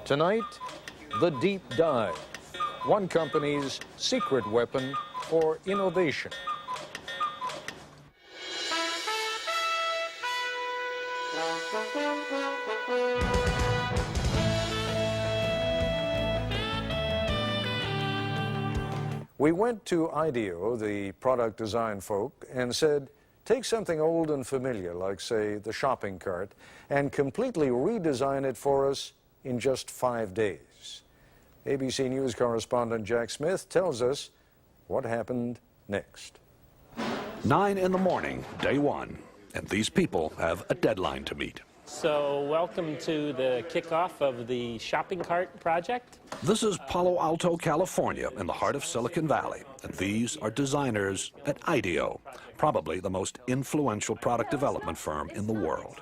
Tonight, the deep dive, one company's secret weapon for innovation. We went to IDEO, the product design folk, and said, take something old and familiar, like, say, the shopping cart, and completely redesign it for us in just 5 days. ABC News correspondent Jack Smith tells us what happened next. 9 in the morning, day one, and these people have a deadline to meet. So welcome to the kickoff of the shopping cart project. This is Palo Alto, California, in the heart of Silicon Valley, and these are designers at IDEO, probably the most influential product development firm in the world.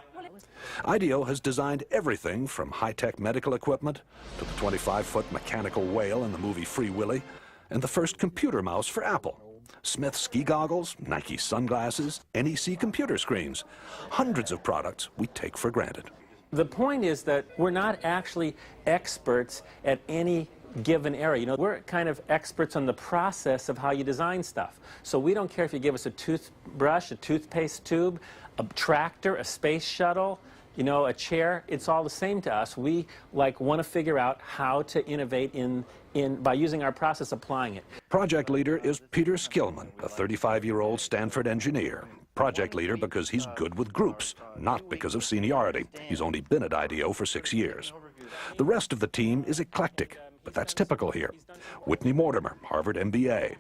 IDEO has designed everything from high-tech medical equipment to the 25-foot mechanical whale in the movie Free Willy and the first computer mouse for Apple. Smith ski goggles, Nike sunglasses, NEC computer screens. Hundreds of products we take for granted. The point is that we're not actually experts at any given area. You know, we're kind of experts on the process of how you design stuff. So we don't care if you give us a toothbrush, a toothpaste tube, a tractor, a space shuttle, you know, a chair. It's all the same to us. We want to figure out how to innovate by using our process, applying it. Project leader is Peter Skillman, a 35-year-old Stanford engineer. Project leader because he's good with groups, not because of seniority. He's only been at IDEO for 6 years. The rest of the team is eclectic, but that's typical here. Whitney Mortimer, Harvard MBA.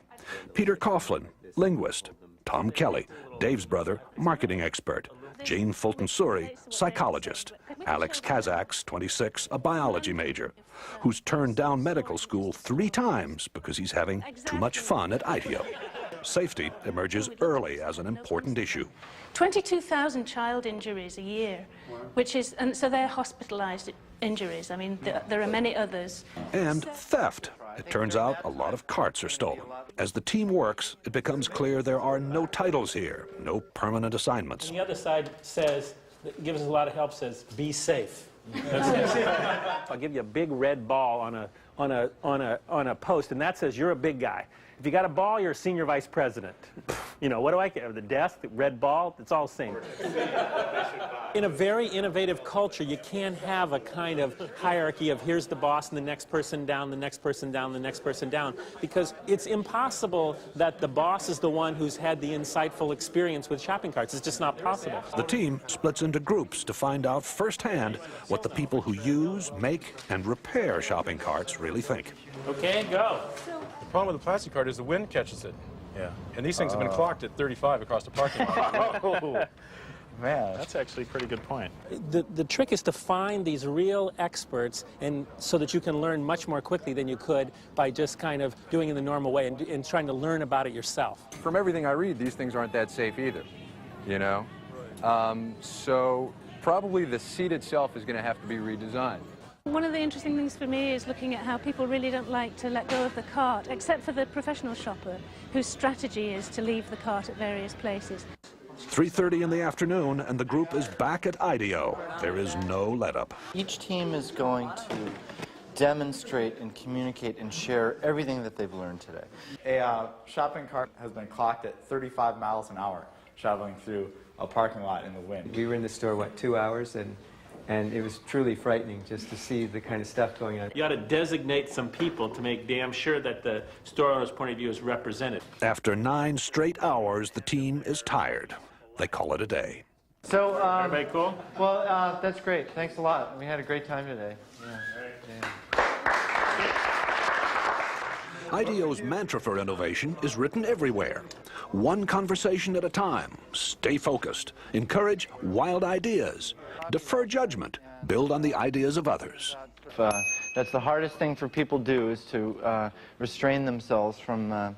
Peter Coughlin, linguist. Tom Kelly, Dave's brother, marketing expert. Jane Fulton-Suri, psychologist. Alex Kazaks, 26, a biology major, who's turned down medical school 3 times because he's having too much fun at IDEO. Safety emerges early as an important issue. 22,000 child injuries a year, and so they're hospitalized injuries. I mean, there are many others. And theft. It turns out a lot of carts are stolen. As the team works, it becomes clear there are no titles here, no permanent assignments. And the other side says, gives us a lot of help, says, be safe. I'll give you a big red ball on a post, and that says you're a big guy. If you got a ball, you're a senior vice president. You know, what do I care? The desk, the red ball, it's all the same. In a very innovative culture, you can't have a kind of hierarchy of here's the boss and the next person down, the next person down, the next person down, because it's impossible that the boss is the one who's had the insightful experience with shopping carts. It's just not possible. The team splits into groups to find out firsthand what the people who use, make, and repair shopping carts really think. Okay, go. The problem with the plastic cart is the wind catches it. Yeah. And these things have been clocked at 35 across the parking lot. Oh, man, that's actually a pretty good point. The trick is to find these real experts, and so that you can learn much more quickly than you could by just kind of doing it the normal way and trying to learn about it yourself. From everything I read, these things aren't that safe either, you know? So probably the seat itself is going to have to be redesigned. One of the interesting things for me is looking at how people really don't like to let go of the cart, except for the professional shopper, whose strategy is to leave the cart at various places. 3:30 in the afternoon, and the group is back at IDEO. There is no let-up. Each team is going to demonstrate and communicate and share everything that they've learned today. A shopping cart has been clocked at 35 miles an hour traveling through a parking lot in the wind. We were in the store, what, 2 hours, and it was truly frightening just to see the kind of stuff going on. You ought to designate some people to make damn sure that the store owner's point of view is represented. After 9 straight hours, the team is tired. They call it a day. So, everybody cool? Well, that's great. Thanks a lot. We had a great time today. IDEO's mantra for innovation is written everywhere. One conversation at a time. Stay focused. Encourage wild ideas. Defer judgment. Build on the ideas of others. That's the hardest thing for people to do, is to restrain themselves from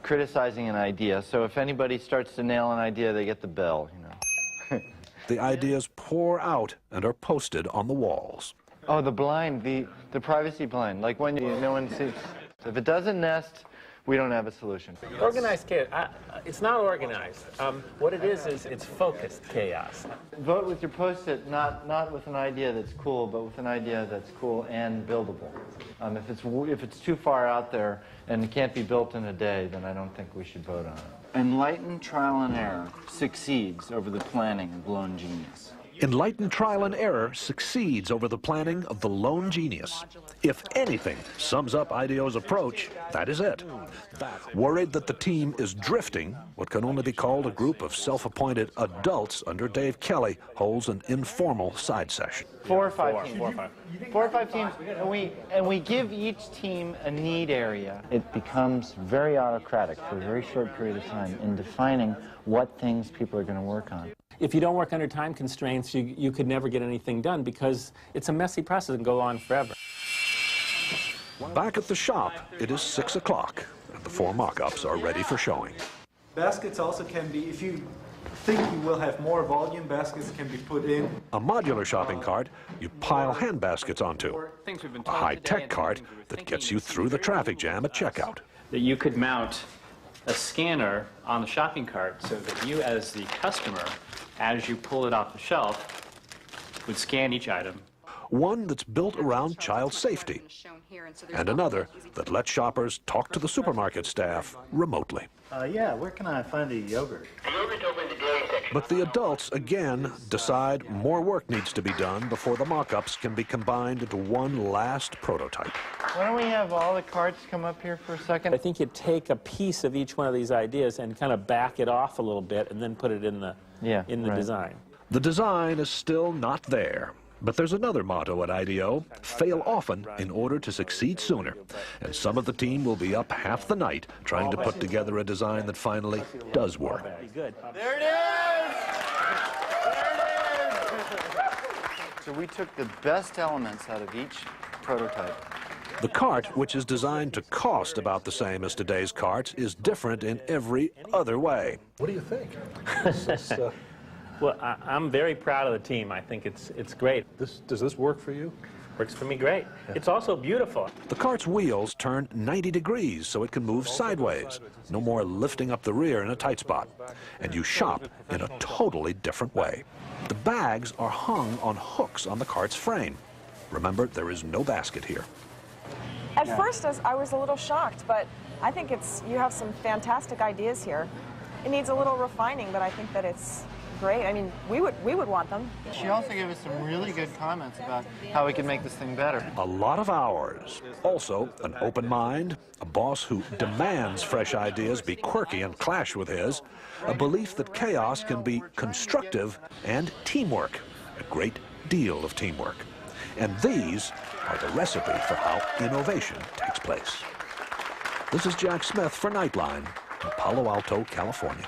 criticizing an idea. So if anybody starts to nail an idea, they get the bell, you know. The ideas pour out and are posted on the walls. Oh, the blind, the privacy blind, like when no one sees. If it doesn't nest we don't have a solution. Organized chaos. It's not organized. What it is it's focused chaos. Vote with your Post-it, not with an idea that's cool, but with an idea that's cool and buildable. If it's too far out there and it can't be built in a day, then I don't think we should vote on it. Enlightened trial and error succeeds over the planning of lone genius. Enlightened trial and error succeeds over the planning of the lone genius. If anything sums up IDEO's approach, that is it. Worried that the team is drifting, what can only be called a group of self-appointed adults under Dave Kelly holds an informal side session. 4 or 5 teams. 4 or 5 teams, and we give each team a need area. It becomes very autocratic for a very short period of time in defining what things people are going to work on. If you don't work under time constraints, you could never get anything done because it's a messy process and go on forever. Back at the shop, it is 6 o'clock, and the 4 mock-ups are ready for showing. Baskets also can be, if you think you will have more volume, baskets can be put in. A modular shopping cart you pile hand baskets onto. A high-tech cart that gets you through the traffic jam at checkout. That you could mount a scanner on the shopping cart so that you as the customer, as you pull it off the shelf, would scan each item. One that's built around child safety, and another that lets shoppers talk to the supermarket staff remotely. Yeah, where can I find the yogurt? But the adults, again, decide more work needs to be done before the mock-ups can be combined into one last prototype. Why don't we have all the carts come up here for a second? I think you take a piece of each one of these ideas and kind of back it off a little bit and then put it in the, design. The design is still not there. But there's another motto at IDEO: fail often in order to succeed sooner. And some of the team will be up half the night trying to put together a design that finally does work. There it is! So we took the best elements out of each prototype. The cart, which is designed to cost about the same as today's carts, is different in every other way. What do you think? Well, I'm very proud of the team. I think it's great. Does this work for you? Works for me great. Yeah. It's also beautiful. The cart's wheels turn 90 degrees so it can move sideways. No more lifting up the rear in a tight spot. And you shop in a totally different way. The bags are hung on hooks on the cart's frame. Remember, there is no basket here. At first, I was a little shocked, but I think you have some fantastic ideas here. It needs a little refining, but I think that it's great. I mean, we would want them. She also gave us some really good comments about how we can make this thing better. A lot of hours. Also, an open mind, a boss who demands fresh ideas be quirky and clash with his, a belief that chaos can be constructive, and teamwork, a great deal of teamwork. And these are the recipe for how innovation takes place. This is Jack Smith for Nightline in Palo Alto, California.